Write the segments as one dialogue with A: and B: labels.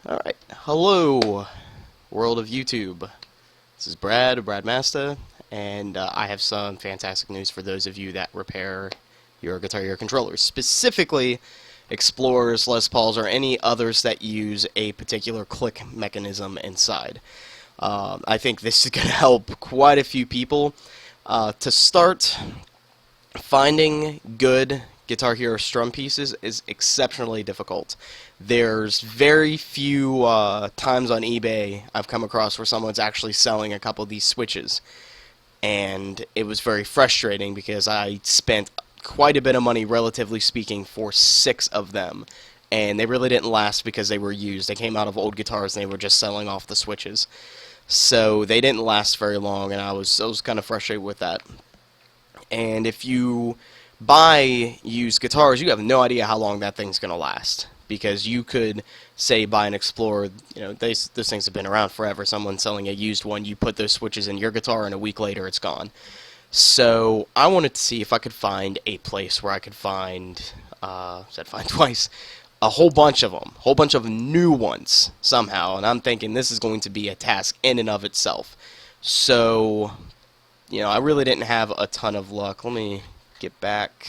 A: Alright, hello, world of YouTube. This is Brad Masta, and I have some fantastic news for those of you that repair your Guitar Hero controllers. Specifically, Explorers, Les Pauls, or any others that use a particular click mechanism inside. I think this is going to help quite a few people. To start, finding good Guitar Hero strum pieces is exceptionally difficult. There's very few times on eBay I've come across where someone's actually selling a couple of these switches. And it was very frustrating because I spent quite a bit of money, relatively speaking, for 6 of them. And they really didn't last because they were used. They came out of old guitars and they were just selling off the switches. So they didn't last very long, and I was kind of frustrated with that. And if you buy used guitars, you have no idea how long that thing's going to last. Because you could, say, buy an Explorer, those things have been around forever. Someone's selling a used one, you put those switches in your guitar, and a week later it's gone. So I wanted to see if I could find a place where I could find, said find twice, a whole bunch of them, whole bunch of new ones somehow. And I'm thinking this is going to be a task in and of itself. So, I really didn't have a ton of luck. Let me get back.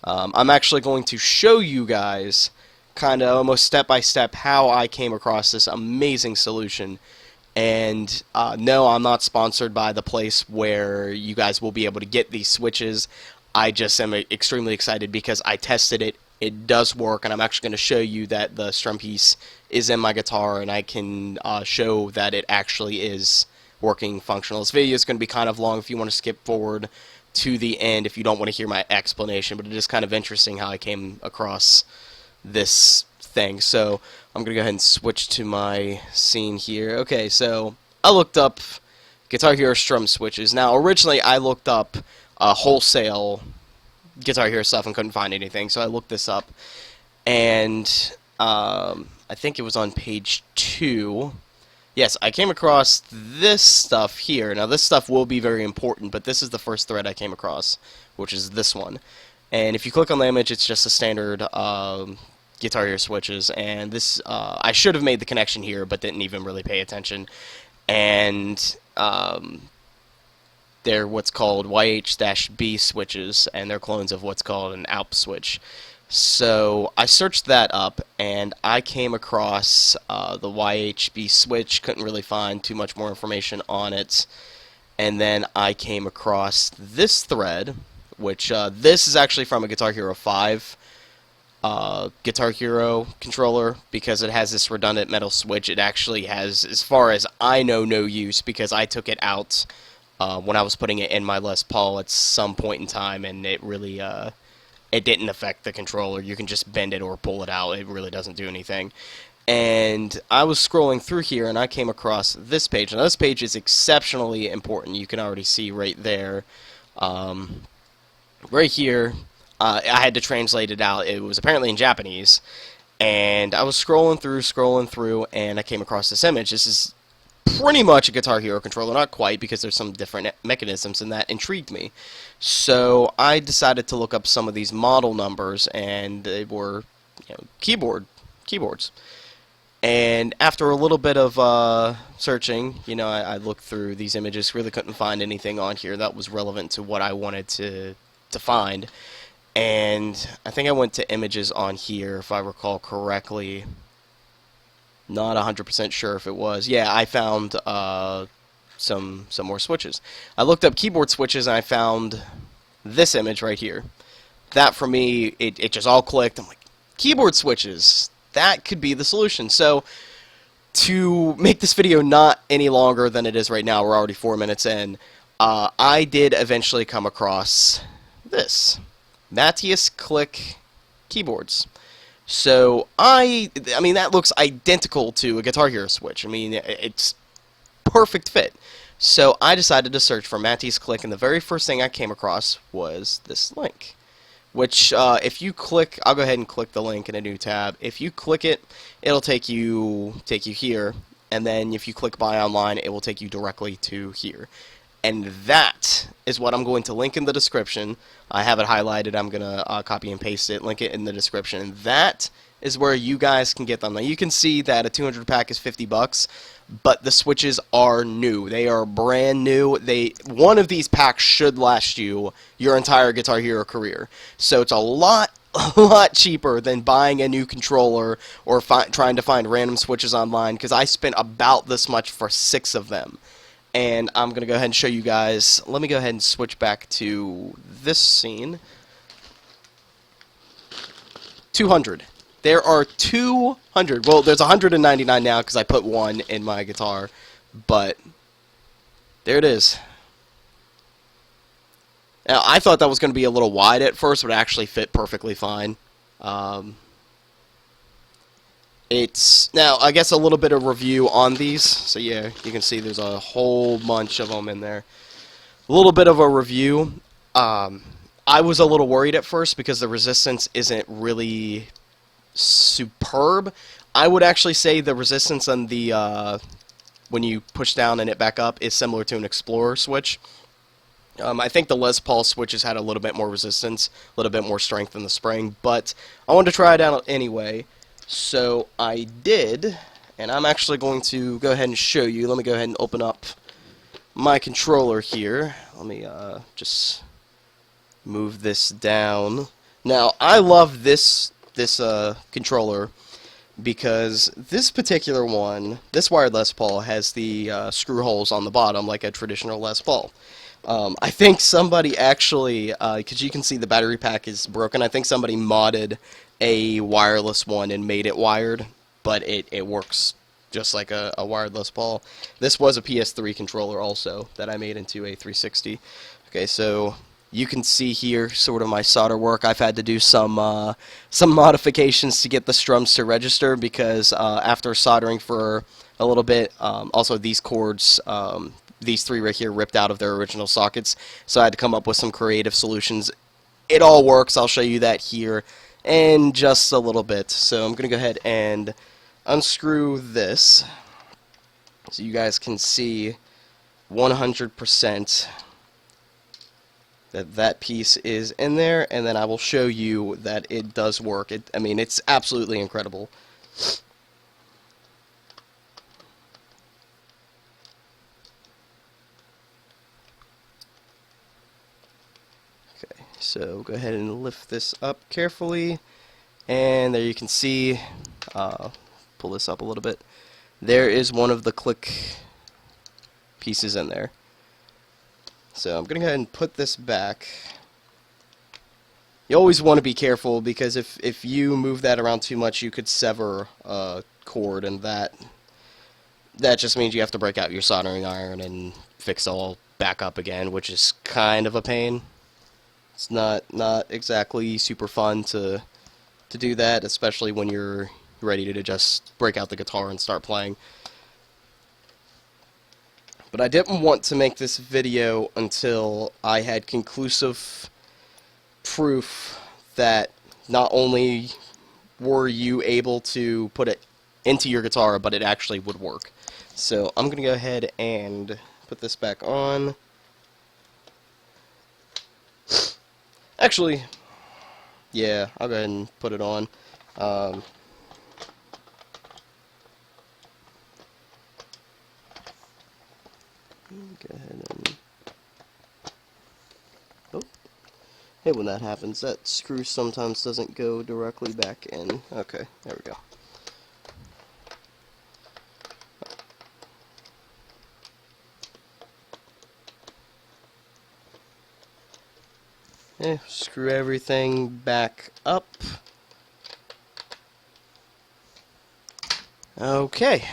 A: I'm actually going to show you guys kind of almost step by step how I came across this amazing solution. And no, I'm not sponsored by the place where you guys will be able to get these switches. I just am extremely excited because I tested it. It does work, and I'm actually going to show you that the strum piece is in my guitar, and I can show that it actually is working functional. This video is going to be kind of long if you want to skip forward to the end if you don't want to hear my explanation, but it is kind of interesting how I came across this thing. So I'm going to go ahead and switch to my scene here. Okay, so I looked up Guitar Hero strum switches. Now, originally I looked up wholesale Guitar Hero stuff and couldn't find anything, so I looked this up, and I think it was on page 2. Yes, I came across this stuff here. Now, this stuff will be very important, but this is the first thread I came across, which is this one. And if you click on the image, it's just a standard Guitar Hero switches. And this, I should have made the connection here, but didn't even really pay attention. And they're what's called YH-B switches, and they're clones of what's called an ALP switch. So I searched that up, and I came across the YH-B switch. Couldn't really find too much more information on it. And then I came across this thread, which this is actually from a Guitar Hero 5 Guitar Hero controller, because it has this redundant metal switch. It actually has, as far as I know, no use, because I took it out when I was putting it in my Les Paul at some point in time, and it really it didn't affect the controller. You can just bend it or pull it out. It really doesn't do anything. And I was scrolling through here, and I came across this page. Now, this page is exceptionally important. You can already see right there. Right here, I had to translate it out. It was apparently in Japanese. And I was scrolling through, and I came across this image. This is pretty much a Guitar Hero controller, not quite, because there's some different mechanisms, and that intrigued me. So I decided to look up some of these model numbers, and they were keyboards. And after a little bit of searching, I looked through these images, really couldn't find anything on here that was relevant to what I wanted to find. And I think I went to images on here, if I recall correctly. Not 100% sure if it was. Yeah, I found some more switches. I looked up keyboard switches, and I found this image right here. That, for me, it just all clicked. I'm like, keyboard switches, that could be the solution. So, to make this video not any longer than it is right now, we're already 4 minutes in, I did eventually come across this. Matius Click keyboards. So, I mean, that looks identical to a Guitar Hero switch. I mean, it's perfect fit. So, I decided to search for Matius Click, and the very first thing I came across was this link. Which, if you click, I'll go ahead and click the link in a new tab. If you click it, it'll take you here. And then if you click Buy Online, it will take you directly to here. And that is what I'm going to link in the description. I have it highlighted. I'm going to copy and paste it, link it in the description. And that is where you guys can get them. Now you can see that a 200 pack is $50, but the switches are new. They are brand new. One of these packs should last you your entire Guitar Hero career. So it's a lot cheaper than buying a new controller or trying to find random switches online, because I spent about this much for 6 of them. And I'm going to go ahead and show you guys. Let me go ahead and switch back to this scene. 200. There are 200. Well, there's 199 now because I put one in my guitar. But there it is. Now, I thought that was going to be a little wide at first, but it actually fit perfectly fine. Now, I guess a little bit of review on these. So yeah, you can see there's a whole bunch of them in there. A little bit of a review. I was a little worried at first because the resistance isn't really superb. I would actually say the resistance on the when you push down and it back up is similar to an Explorer switch. I think the Les Paul switches had a little bit more resistance, a little bit more strength in the spring, but I wanted to try it out anyway. So I did, and I'm actually going to go ahead and show you. Let me go ahead and open up my controller here. Let me just move this down. Now, I love this controller because this particular one, this wired Les Paul, has the screw holes on the bottom like a traditional Les Paul. I think somebody actually, because you can see the battery pack is broken, I think somebody modded a wireless one and made it wired, but it works just like a wired Les Paul. This was a PS3 controller also that I made into a 360. Okay, so you can see here sort of my solder work. I've had to do some modifications to get the strums to register because after soldering for a little bit, also these cords, these 3 right here ripped out of their original sockets, so I had to come up with some creative solutions. It all works. I'll show you that here in just a little bit. So I'm going to go ahead and unscrew this so you guys can see 100% that piece is in there, and then I will show you that it does work. I mean, it's absolutely incredible. Okay, so go ahead and lift this up carefully, and there you can see, pull this up a little bit, there is one of the click pieces in there. So I'm going to go ahead and put this back. You always want to be careful because if you move that around too much, you could sever a cord, and that just means you have to break out your soldering iron and fix it all back up again, which is kind of a pain. It's not exactly super fun to do that, especially when you're ready to just break out the guitar and start playing. But I didn't want to make this video until I had conclusive proof that not only were you able to put it into your guitar, but it actually would work. So I'm going to go ahead and put this back on. Actually, yeah, I'll go ahead and put it on. Go ahead and... Oh. Hey, when that happens, that screw sometimes doesn't go directly back in. Okay, there we go. Okay, screw everything back up. Okay.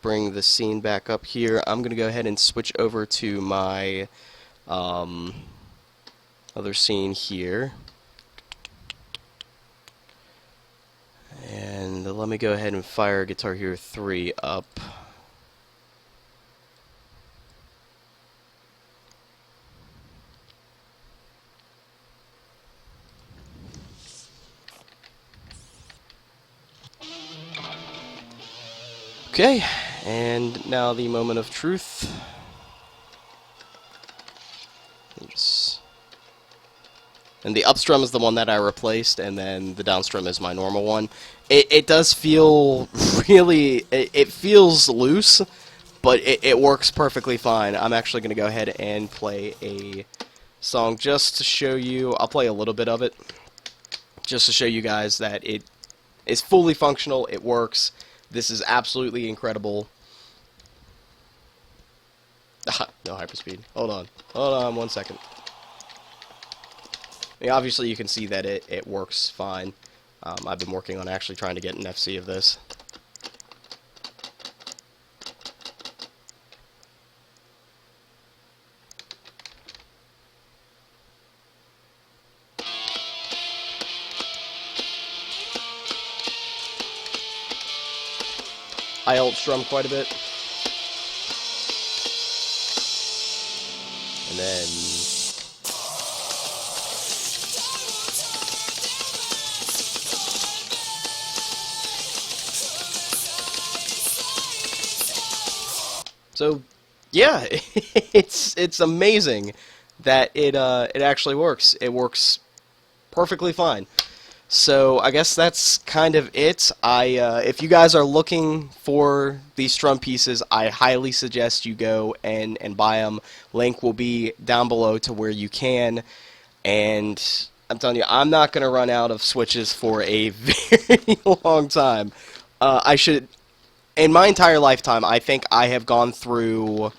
A: Bring the scene back up here. I'm going to go ahead and switch over to my other scene here. And let me go ahead and fire Guitar Hero 3 up. Okay, and now the moment of truth. Oops. And the up strum is the one that I replaced, and then the down strum is my normal one. It does feel really, it feels loose, but it works perfectly fine. I'm actually going to go ahead and play a song just to show you. I'll play a little bit of it, just to show you guys that it is fully functional, it works. This is absolutely incredible. No hyperspeed. Hold on 1 second. I mean, obviously you can see that it works fine. I've been working on actually trying to get an FC of this. I alt strum quite a bit. And then so yeah, it's amazing that it actually works. It works perfectly fine. So I guess that's kind of it. If you guys are looking for these strum pieces, I highly suggest you go and buy them. Link will be down below to where you can. And I'm telling you, I'm not going to run out of switches for a very long time. I should, in my entire lifetime, I think I have gone through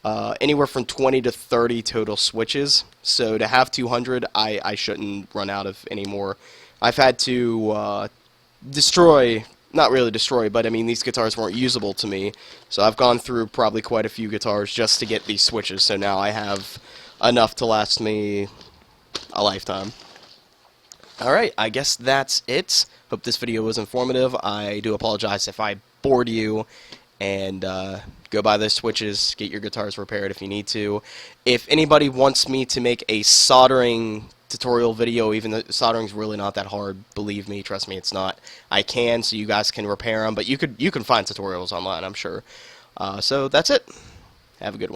A: anywhere from 20 to 30 total switches. So to have 200, I shouldn't run out of any more. I've had to destroy, not really destroy, but I mean these guitars weren't usable to me. So I've gone through probably quite a few guitars just to get these switches. So now I have enough to last me a lifetime. Alright, I guess that's it. Hope this video was informative. I do apologize if I bored you. And go buy those switches, get your guitars repaired if you need to. If anybody wants me to make a soldering tutorial video, even though soldering's really not that hard, believe me, trust me, it's not. I can, so you guys can repair them, but you can find tutorials online, I'm sure. So that's it. Have a good one.